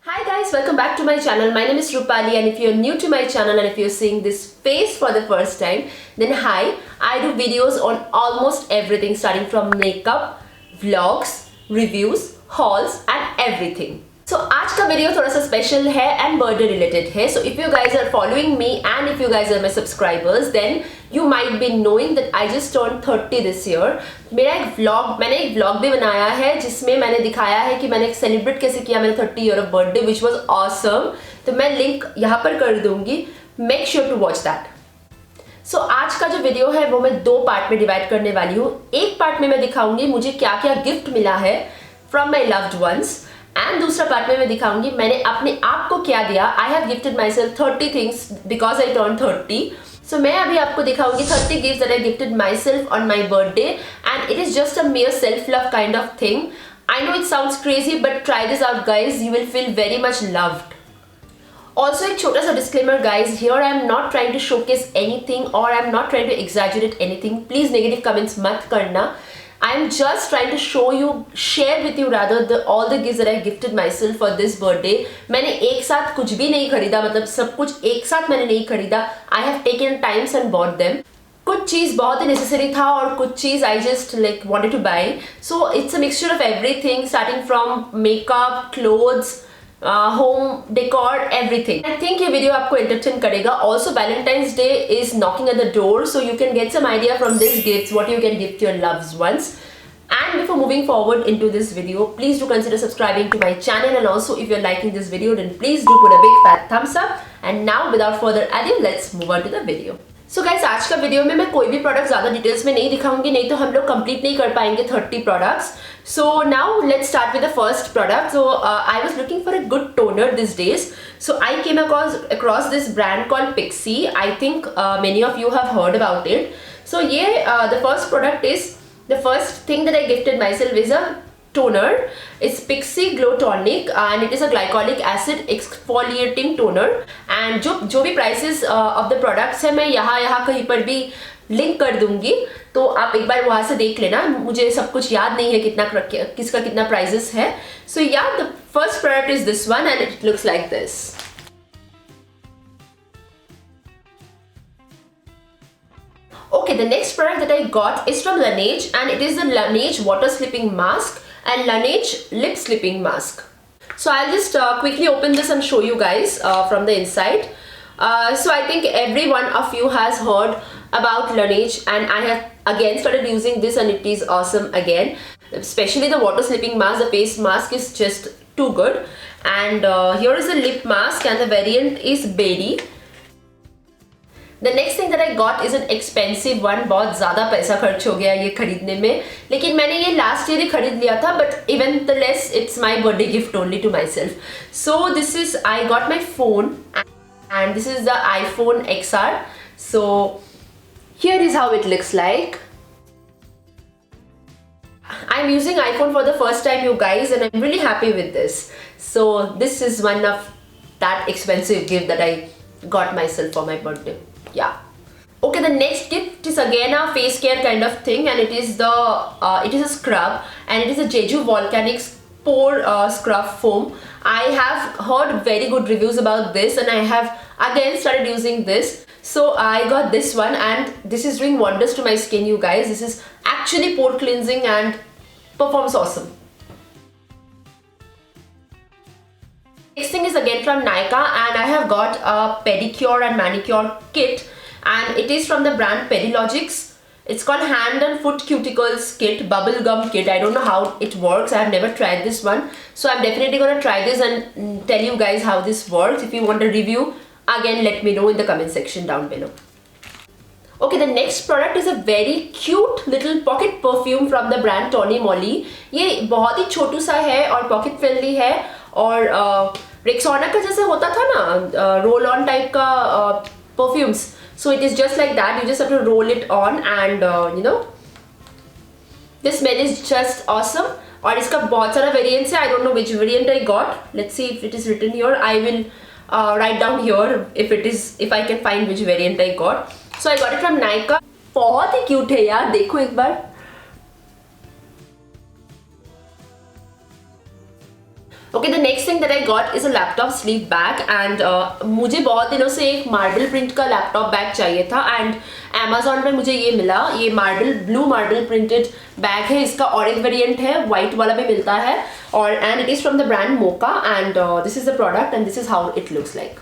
Hi guys, welcome back to my channel. My name is Rupali, and if you're new to my channel and if you're seeing this face for the first time, then hi, I do videos on almost everything starting from makeup, vlogs, reviews, hauls and everything. So आज का video थोड़ा सा special है and birthday related है. So if you guys are following me and if you guys are my subscribers then you might be knowing that I just turn 30 this year. मैंने एक vlog भी बनाया है जिसमें मैंने दिखाया है कि मैंने सेलिब्रेट कैसे किया मेरा 30 year of birthday which was awesome. तो मैं लिंक यहाँ पर कर दूंगी. Make sure to watch that. So आज का जो वीडियो है वो मैं दो पार्ट में डिवाइड करने वाली हूँ. एक पार्ट में मैं दिखाऊंगी मुझे क्या क्या गिफ्ट मिला है from my loved ones and दूसरा पार्ट में मैं दिखाऊंगी मैंने अपने आप को क्या दिया. I have gifted my self 30 things because I turn 30. सो मैं अभी आपको दिखाऊंगी 30 gifts that I gifted my self on my birthday and it is just a mayor self love kind of thing. I know it sounds crazy but try this out guys, you will feel very much loved. Also एक छोटा सा disclaimer guys, here I am not trying to showcase anything or I am not trying to exaggerate anything. Please negative comments मत करना. I am just trying to show you, share with you rather all the gifts that I gifted myself for this birthday. मैंने एक साथ कुछ भी नहीं खरीदा, मतलब सब कुछ एक साथ मैंने नहीं खरीदा. I have taken times and bought them. कुछ चीज़ बहुत ही नेसेसरी था और कुछ चीज़ I just like wanted to buy. So it's a mixture of everything starting from makeup, clothes, home decor, everything. I think ये वीडियो आपको एंटरटेन करेगा. Also Valentine's Day is knocking at the door so you can get some idea from this gifts what you can gift your loved ones. And before moving forward into this video, please do consider subscribing to my channel, and also if you're liking this video then please do put a big fat thumbs up. And now without further ado, let's move on to the video. So guys आज का video में मैं कोई भी product ज़्यादा details में नहीं दिखाऊंगी, नहीं तो हम लोग कंप्लीट नहीं कर पाएंगे 30 products. So now let's start with the first product. So I was looking for a good toner this days. So I came across this brand called Pixi. I think many of you have heard about it. So ये the first product is the first thing that I gifted myself is a toner. It's Pixi Glow Tonic and it is a glycolic acid exfoliating toner. And जो भी prices of the products है मैं यहाँ कहीं पर भी link कर दूंगी, तो आप एक बार वहाँ से देख लेना. मुझे सब कुछ याद नहीं है किसका कितना प्राइजेस है. So yeah, the first product is this one and it looks like this. Okay, the next product that I got is from Laneige and it is the Laneige water slipping mask and Laneige lip slipping mask. So I'll just quickly open this and show you guys from the inside. So I think every one of you has heard about Laneige and I have again started using this and it is awesome again. Especially the water slipping mask, the face mask is just too good. And here is the lip mask and the variant is Berry. The next thing that I got is an expensive one. बहुत ज़्यादा पैसा खर्च हो गया ये खरीदने में, लेकिन मैंने ये लास्ट ईयर ही खरीद लिया था. But even the less it's my birthday gift only to myself. So this is I got my phone and this is the iPhone XR. So here is how it looks like. I'm using iPhone for the first time, you guys, and I'm really happy with this. So this is one of that expensive gift that I got myself for my birthday. Yeah. Okay, the next gift is again a face care kind of thing and it is a scrub and it is a Jeju Volcanic Pore Scrub Foam. I have heard very good reviews about this and I have again started using this. So I got this one and this is doing wonders to my skin, you guys. This is actually pore cleansing and performs awesome. Next thing is again from Nykaa and I have got a pedicure and manicure kit and it is from the brand Pedilogics. It's called hand and foot cuticles kit, bubble gum kit. I don't know how it works. I have never tried this one. So I'm definitely going to try this and tell you guys how this works. If you want a review, again let me know in the comment section down below. Okay, the next product is a very cute little pocket perfume from the brand Tony Moly. ये बहुत ही छोटू सा है और pocket friendly है और Rexona का जैसे होता था ना रोल ऑन टाइप का perfumes. So it is just like that. You just have to roll it on and you know this smell is just awesome. और इसका बहुत सारा वेरिएंट्स है. I don't know which variant I got. Let's see if it is written here. I will write down here if I can find which variant I got. So I got it from Nykaa. बहुत ही cute है यार, देखो एक बार. Okay, the next thing that I got is a laptop sleeve bag and मुझे बहुत दिनों से एक मार्बल प्रिंट का लैपटॉप बैग चाहिए था एंड अमेजोन पे मुझे ये मिला। ये ब्लू मार्बल प्रिंटेड बैग है। इसका ऑरेंज वेरिएंट है, वाइट वाला भी मिलता है और and it is from the brand Moka and this is the product and this is how it looks like.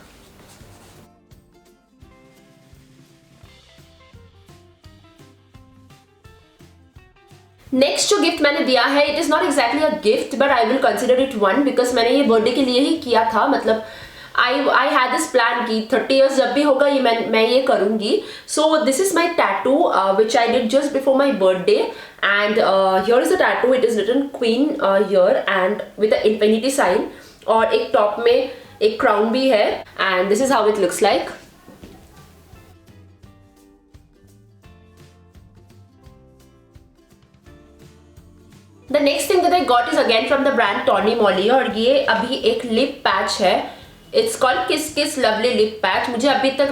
Next जो गिफ्ट मैंने दिया है, it is not exactly a gift but I will consider it one, because मैंने ये birthday के लिए ही किया था। मतलब आई हैड दिस प्लान की 30 इयर्स जब भी होगा ये मैं ये करूंगी। So this is my tattoo which I did just before my birthday and here is the tattoo. It is written queen here and with a infinity sign और एक टॉप में एक क्राउन भी है and this is how it looks like. The next thing that I got is again from the brand Tony Moly और ये अभी एक लिप पैच है। It's called Kiss Kiss Lovely Lip Patch।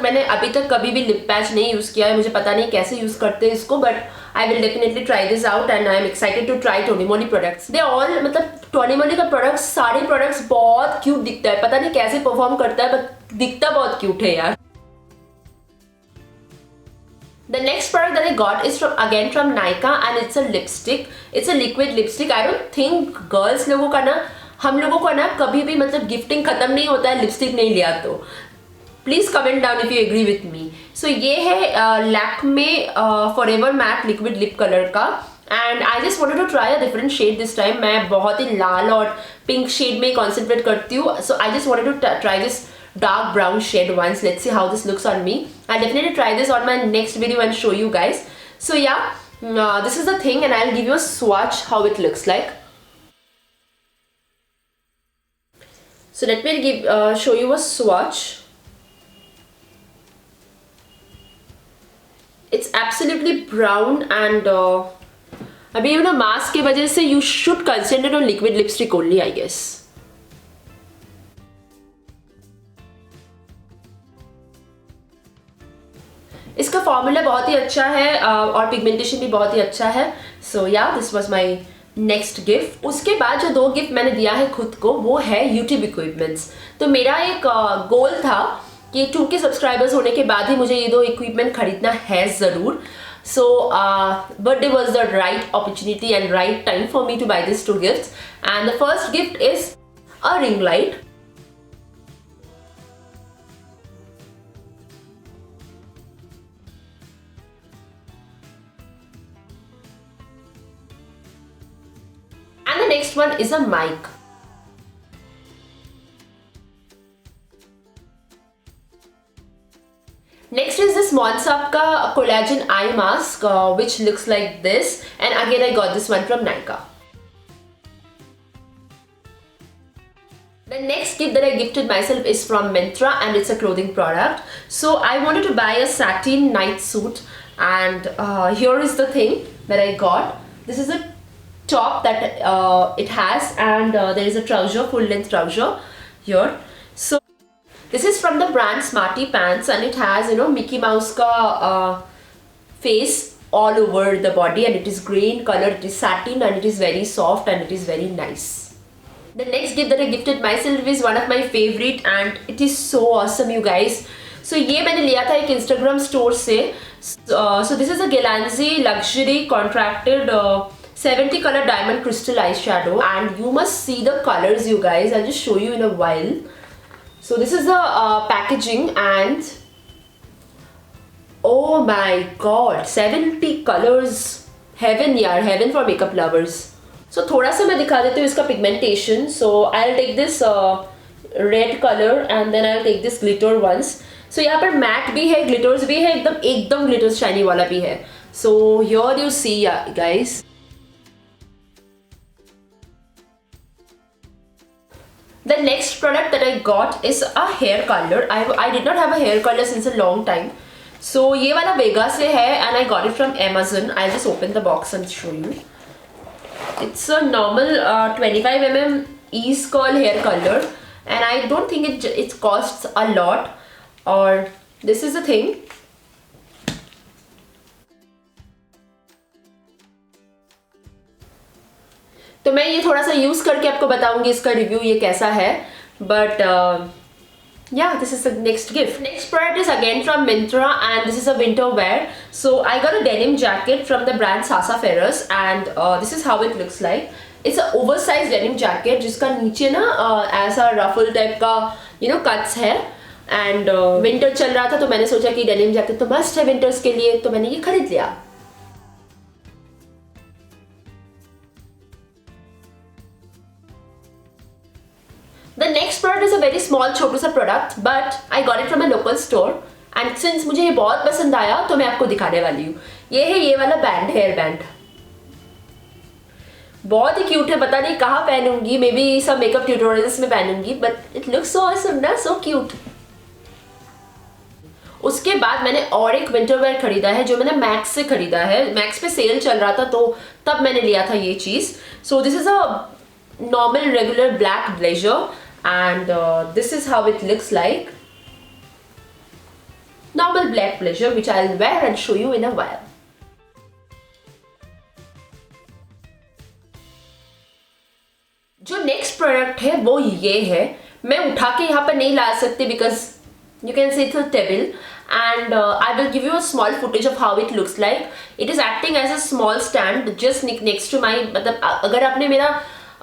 मैंने अभी तक कभी भी लिप पैच नहीं यूज़ किया है, मुझे पता नहीं कैसे यूज़ करते हैं इसको, but I will definitely try this out and I am excited to try Tony Moly products। They all मतलब Tony Moly का प्रोडक्ट्स, सारे प्रोडक्ट्स बहुत क्यूट दिखता है, पता नहीं कैसे परफॉर्म करता है बट दिखता बहुत क्यूट है यार। The next product that I got is again from Nykaa and it's a lipstick. It's a liquid lipstick. I don't think girls लोगों का ना, हम लोगों को ना कभी भी मतलब गिफ्टिंग खत्म नहीं होता है लिपस्टिक नहीं लिया तो। Please comment down if you agree with me. So ये है Lakme forever matte liquid lip colour का and I just wanted to try a different shade this time. मैं बहुत ही लाल और पिंक शेड में कॉन्सेंट्रेट करती हूँ, so I just wanted to try this dark brown shade once. Let's see how this looks on me. I'll definitely try this on my next video and show you guys. So yeah, this is the thing and I'll give you a swatch how it looks like. So let me show you a swatch. It's absolutely brown and अभी you know mask के वजह से you should concentrate on liquid lipstick only, I guess. इसका formula बहुत ही अच्छा है और pigmentation भी बहुत ही अच्छा है। सो या this was my next gift. उसके बाद जो दो गिफ्ट मैंने दिया है खुद को वो है यूट्यूब इक्विपमेंट्स। तो मेरा एक गोल था कि 2K सब्सक्राइबर्स होने के बाद ही मुझे ये दो इक्विपमेंट खरीदना है ज़रूर। So birthday was the right opportunity and right time for me to buy this two gifts and the first gift is a ring light. And the next one is a mic. Next is this Monsap ka collagen eye mask which looks like this and again I got this one from Nykaa. The next gift that I gifted myself is from Myntra and it's a clothing product. So I wanted to buy a satin night suit and here is the thing that I got. This is a top that it has and there is a trouser, full length trouser here. So this is from the brand Smarty Pants and it has you know Mickey Mouse ka face all over the body and it is grey in color. It is satin and it is very soft and it is very nice. The next gift that I gifted myself is one of my favorite and it is so awesome you guys. So ये मैंने लिया था एक Instagram store से. So this is a Galanzi luxury contracted 70 color diamond crystal eyeshadow and you must see the colors you guys. I'll just show you in a while. So this is the packaging and oh my god, 70 colors. Heaven yaar, heaven for makeup lovers. So थोड़ा सा मैं दिखा देती हूँ इसका pigmentation. So I'll take this red color and then I'll take this glitter ones. So यहाँ पर matte भी है, glitters भी है, एकदम glitters shiny वाला भी है. So here you see guys. The next product that I got is a hair color. I did not have a hair color since a long time. So ये वाला Vega से है and I got it from Amazon. I'll just open the box and show you. It's a normal 25 mm E-Curl hair color and I don't think it costs a lot. Or this is the thing. तो मैं ये थोड़ा सा use करके आपको बताऊंगी इसका review ये कैसा है, but yeah, this is the next gift. Next product is again from Myntra and this is a winter wear. So I got a denim jacket from the brand Sasa Ferrous and this is how it looks like. It's an oversized denim jacket जिसका नीचे ना ऐसा ruffle type का cuts है and winter चल रहा था तो मैंने सोचा कि denim jacket तो must है winters के लिए, तो मैंने ये खरीद लिया. The next product is a very small छोटू सा product, but I got it from a local store and since मुझे ये बहुत पसंद आया तो मैं आपको दिखाने वाली हूँ. ये है ये वाला बैंड, हेयर बैंड. बहुत ही क्यूट है, पता नहीं कहाँ पहनूंगी, मे बी सब मेकअप ट्यूटोरियल्स में पहनूंगी, but it looks so awesome ना, सो क्यूट. उसके बाद मैंने और एक विंटर वेयर खरीदा है जो मैंने मैक्स से खरीदा है. मैक्स पे सेल चल रहा था तो तब मैंने लिया था ये चीज. सो this is a normal regular black blazer and this is how it looks like. Normal black blazer which I'll wear and show you in a while. जो next product है वो ये है. मैं उठा के यहाँ पर नहीं ला सकती because you can see it's a table and I will give you a small footage of how it looks like. It is acting as a small stand just next to my, मतलब अगर आपने मेरा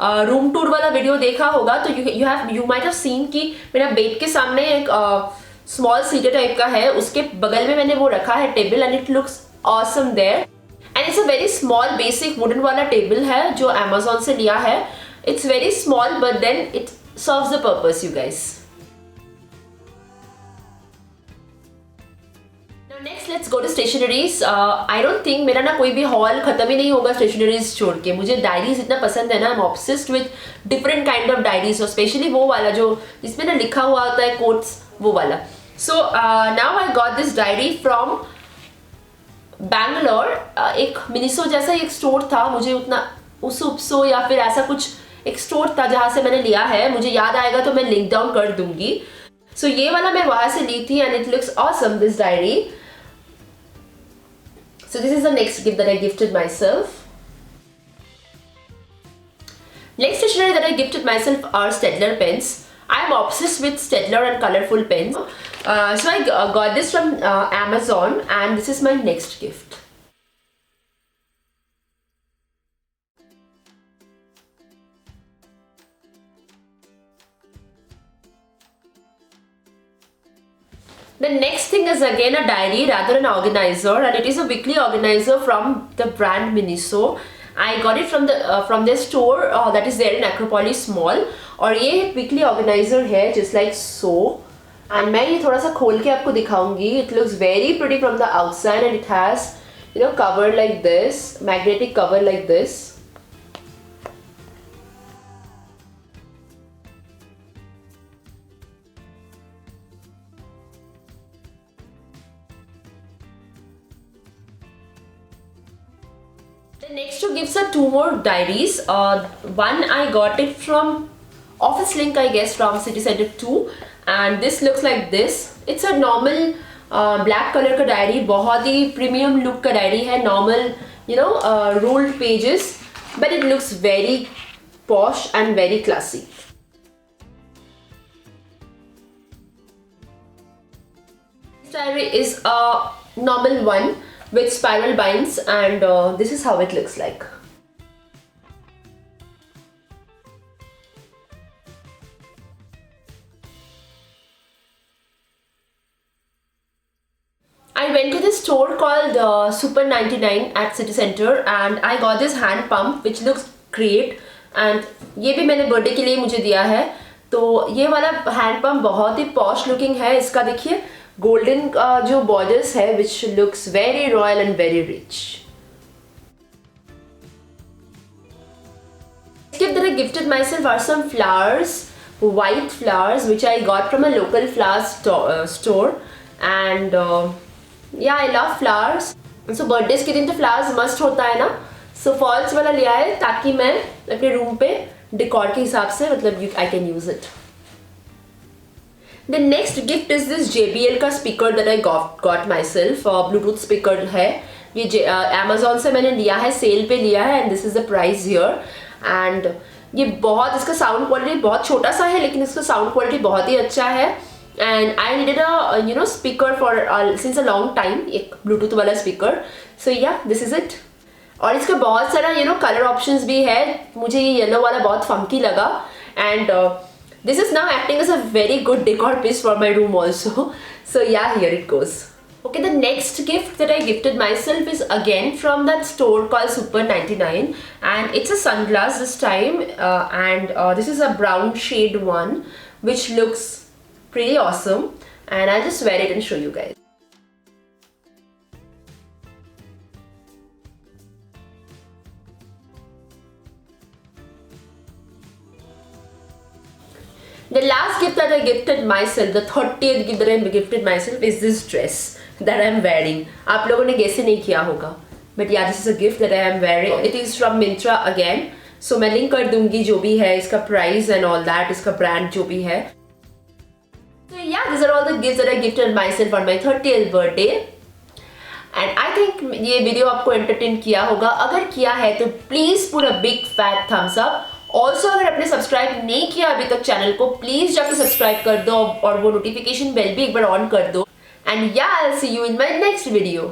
room tour वाला video देखा होगा तो you might have seen कि मेरा बेड के सामने एक स्मॉल सीटर टाइप का है, उसके बगल में मैंने वो रखा है table and it looks awesome there and it's a very small basic wooden वाला टेबल है जो अमेज़न से लिया है. It's very small but then it serves the purpose you guys. Next let's go to stationeries. I don't think मेरा ना कोई भी हॉल खत्म ही नहीं होगा स्टेशनरीज छोड़ के. मुझे डायरीज इतना पसंद है ना, I am obsessed with different kind of diaries और स्पेशली वो वाला जो जिसमें ना लिखा हुआ होता है कोट्स, वो वाला. So now I got this diary from Bangalore. एक मिनिसो जैसा एक स्टोर था, मुझे उतना उसो या फिर ऐसा कुछ एक स्टोर था जहां से मैंने लिया है. मुझे याद आएगा तो मैं लिंक डाउन कर दूंगी. सो ये वाला मैं वहां से ली थी and it looks awesome this diary. So this is the next gift that I gifted myself. Next stationery that I gifted myself are Staedtler pens. I am obsessed with Staedtler and colorful pens. So I got this from Amazon and this is my next gift. The next thing is again a diary rather an organizer and it is a weekly organizer from the brand Miniso. I got it from their store that is there in Acropolis Mall और ये weekly organizer है just like so and मैं ये थोड़ा सा खोल के आपको दिखाऊंगी. It looks very pretty from the outside and it has cover like this, magnetic cover like this. The next two gifts are two more diaries. One I got it from Office Link, I guess, from City Center 2 and this looks like this. It's a normal black color का diary, बहुत ही premium look का diary है. Normal ruled pages but it looks very posh and very classy. This diary is a normal one with spiral binds and this is how it looks like. I went to this store called Super 99 at City Center and I got this hand pump which looks great and ये भी मैंने birthday के लिए मुझे दिया है. तो ये वाला हैंड पम्प बहुत ही पॉश लुकिंग है. इसका देखिए गोल्डन जो बॉर्डर्स है which looks very royal and very rich. Gift that I gifted myself are some flowers, white flowers which I got from a local flower store and yeah, I love flowers. So birthdays के दिन तो flowers must होता है ना. So falls वाला लिया है ताकि मैं अपने रूम पे डेकोर के हिसाब से मतलब I can use it. The next gift is this JBL का speaker that I got myself. Bluetooth speaker है ये Amazon से मैंने लिया है, सेल पे लिया है and this is the price here. And ये बहुत, इसका साउंड क्वालिटी बहुत छोटा सा है लेकिन इसका साउंड क्वालिटी बहुत ही अच्छा है। And I needed a speaker for since a long time, एक ब्लूटूथ वाला स्पीकर। सो या दिस इज इट। और इसका बहुत सारा कलर ऑप्शंस भी है। मुझे ये येलो वाला बहुत फंकी लगा and this is now acting as a very good decor piece for my room also. So yeah, here it goes. Okay, the next gift that I gifted myself is again from that store called Super 99, and it's a sunglass this time, and this is a brown shade one which looks pretty awesome, and I'll just wear it and show you guys. The last gift that I gifted myself, the 30th gift that I gifted myself is this dress that I am wearing. आप लोगों ने guess नहीं किया होगा, but yeah, this is a gift that I am wearing. It is from Myntra again. So मैं link कर दूंगी जो भी है, इसका price and all that, इसका brand जो भी है. So yeah, these are all the gifts that I gifted myself on my 30th birthday. And I think ये वीडियो आपको entertain किया होगा. अगर किया है तो please put a big fat thumbs up. Also अगर आपने सब्सक्राइब नहीं किया अभी तक चैनल को, प्लीज जाके सब्सक्राइब कर दो और वो नोटिफिकेशन बेल भी एक बार ऑन कर दो। एंड या I will see you in my next video.